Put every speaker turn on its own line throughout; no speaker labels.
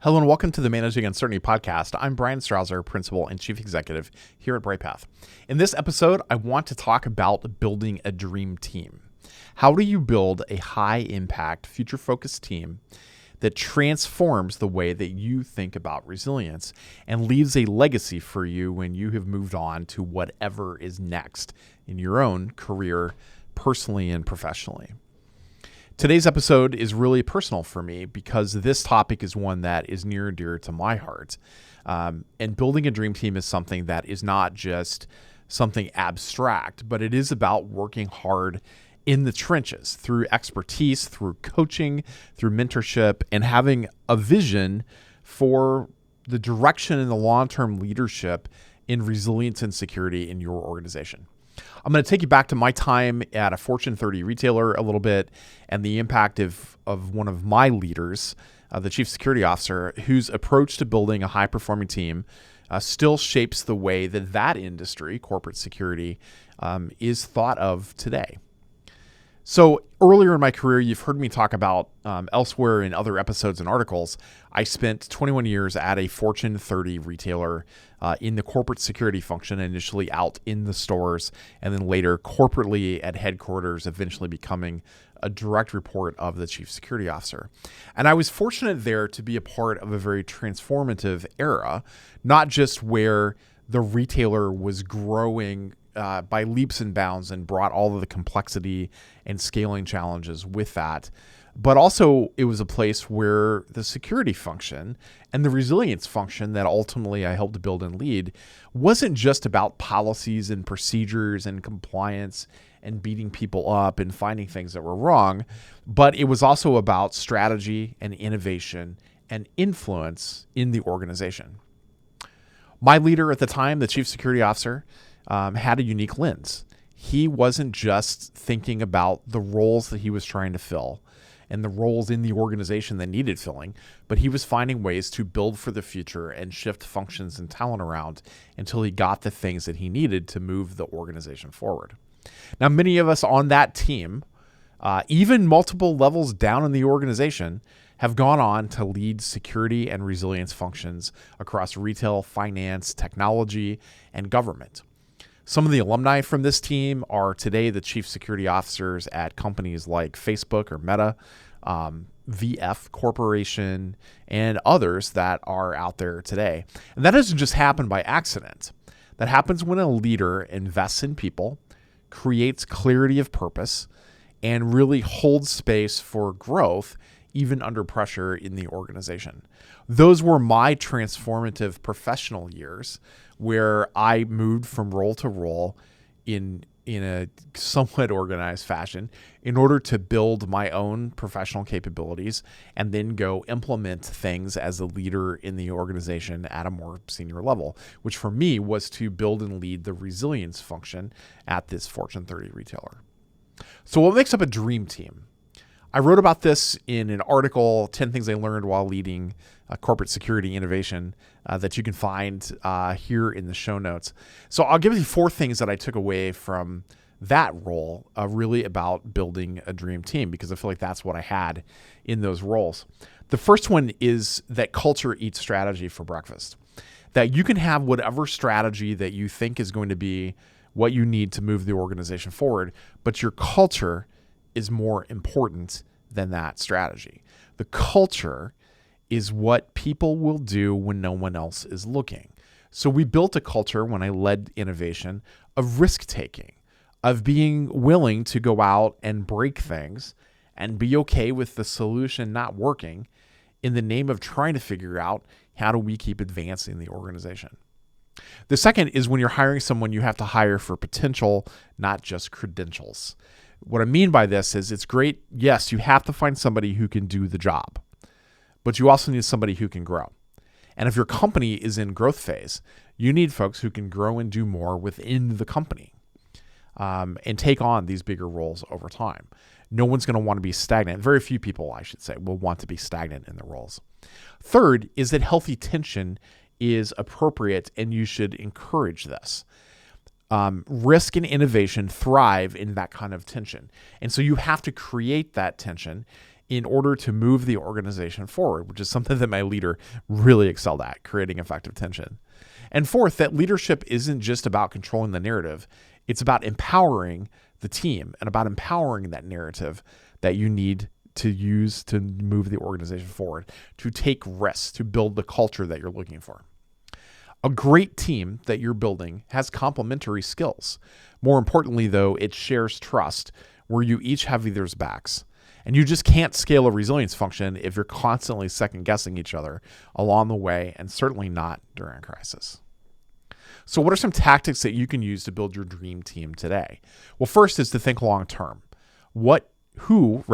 Hello and welcome to the Managing Uncertainty podcast. I'm Bryan Strawser, Principal and Chief Executive here at Brightpath. In this episode, I want to talk about building a dream team. How do you build a high-impact, future-focused team that transforms the way that you think about resilience and leaves a legacy for you when you have moved on to whatever is next in your own career, personally and professionally? Today's episode is really personal for me because this topic is one that is near and dear to my heart. And building a dream team is something that is not just something abstract, but it is about working hard in the trenches through expertise, through coaching, through mentorship, and having a vision for the direction and the long-term leadership in resilience and security in your organization. I'm going to take you back to my time at a Fortune 30 retailer a little bit and the impact of one of my leaders, the chief security officer, whose approach to building a high-performing team still shapes the way that that industry, corporate security, is thought of today. So earlier in my career, you've heard me talk about elsewhere in other episodes and articles, I spent 21 years at a Fortune 30 retailer in the corporate security function, initially out in the stores, and then later corporately at headquarters, eventually becoming a direct report of the chief security officer. And I was fortunate there to be a part of a very transformative era, not just where the retailer was growing by leaps and bounds and brought all of the complexity and scaling challenges with that. But also it was a place where the security function and the resilience function that ultimately I helped to build and lead wasn't just about policies and procedures and compliance and beating people up and finding things that were wrong, but it was also about strategy and innovation and influence in the organization. My leader at the time, the chief security officer, had a unique lens. He wasn't just thinking about the roles that he was trying to fill and the roles in the organization that needed filling, but he was finding ways to build for the future and shift functions and talent around until he got the things that he needed to move the organization forward. Now, many of us on that team, even multiple levels down in the organization, have gone on to lead security and resilience functions across retail, finance, technology, and government. Some of the alumni from this team are today the chief security officers at companies like Facebook or Meta, VF Corporation, and others that are out there today. And that doesn't just happen by accident. That happens when a leader invests in people, creates clarity of purpose, and really holds space for growth even under pressure in the organization. Those were my transformative professional years where I moved from role to role in a somewhat organized fashion in order to build my own professional capabilities and then go implement things as a leader in the organization at a more senior level, which for me was to build and lead the resilience function at this Fortune 30 retailer. So what makes up a dream team? I wrote about this in an article, 10 Things I Learned While Leading Corporate Security Innovation, that you can find here in the show notes. So I'll give you 4 things that I took away from that role, really about building a dream team, because I feel like that's what I had in those roles. The first one is that culture eats strategy for breakfast. That you can have whatever strategy that you think is going to be what you need to move the organization forward, but your culture is more important than that strategy. The culture is what people will do when no one else is looking. So we built a culture when I led innovation of risk-taking, of being willing to go out and break things and be okay with the solution not working in the name of trying to figure out how do we keep advancing the organization. The second is when you're hiring someone, you have to hire for potential, not just credentials. What I mean by this is it's great. Yes, you have to find somebody who can do the job, but you also need somebody who can grow. And if your company is in growth phase, you need folks who can grow and do more within the company and take on these bigger roles over time. No one's going to want to be stagnant. Very few people, I should say, will want to be stagnant in their roles. Third is that healthy tension is appropriate and you should encourage this. Risk and innovation thrive in that kind of tension. And so you have to create that tension in order to move the organization forward, which is something that my leader really excelled at, creating effective tension. And fourth, that leadership isn't just about controlling the narrative. It's about empowering the team and about empowering that narrative that you need to use to move the organization forward, to take risks, to build the culture that you're looking for. A great team that you're building has complementary skills. More importantly, though, it shares trust where you each have each other's backs. And you just can't scale a resilience function if you're constantly second guessing each other along the way, and certainly not during a crisis. So what are some tactics that you can use to build your dream team today? Well, first is to think long term. Who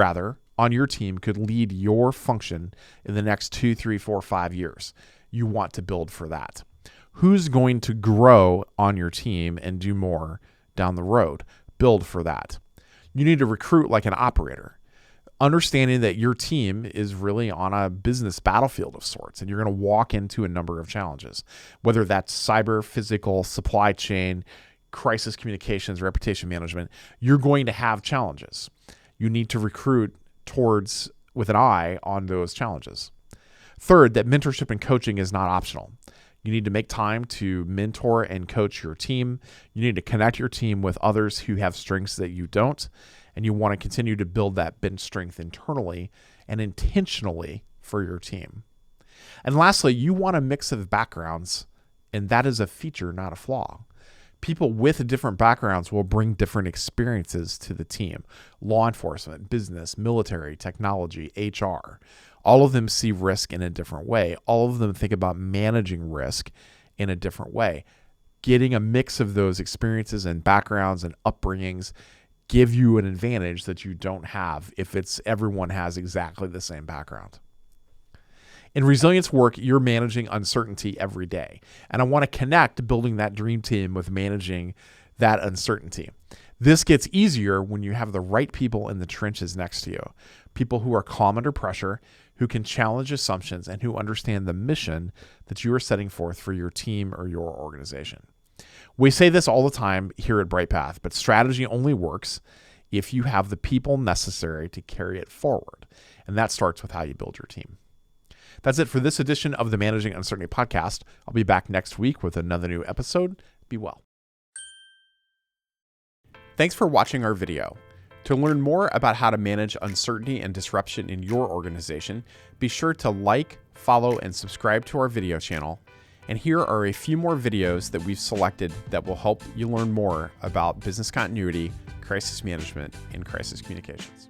on your team could lead your function in the next 2, 3, 4, 5 years? You want to build for that. Who's going to grow on your team and do more down the road? Build for that. You need to recruit like an operator, understanding that your team is really on a business battlefield of sorts, and you're going to walk into a number of challenges, whether that's cyber, physical, supply chain, crisis communications, reputation management. You're going to have challenges. You need to recruit with an eye on those challenges. Third, that mentorship and coaching is not optional. You need to make time to mentor and coach your team. You need to connect your team with others who have strengths that you don't. And you want to continue to build that bench strength internally and intentionally for your team. And lastly, you want a mix of backgrounds, and that is a feature, not a flaw. People with different backgrounds will bring different experiences to the team. Law enforcement, business, military, technology, HR. All of them see risk in a different way. All of them think about managing risk in a different way. Getting a mix of those experiences and backgrounds and upbringings give you an advantage that you don't have if everyone has exactly the same background. In resilience work, you're managing uncertainty every day. And I want to connect building that dream team with managing that uncertainty. This gets easier when you have the right people in the trenches next to you. People who are calm under pressure, who can challenge assumptions, and who understand the mission that you are setting forth for your team or your organization. We say this all the time here at BrightPath, but strategy only works if you have the people necessary to carry it forward. And that starts with how you build your team. That's it for this edition of the Managing Uncertainty podcast. I'll be back next week with another new episode. Be well. Thanks for watching our video. To learn more about how to manage uncertainty and disruption in your organization, be sure to like, follow, and subscribe to our video channel. And here are a few more videos that we've selected that will help you learn more about business continuity, crisis management, and crisis communications.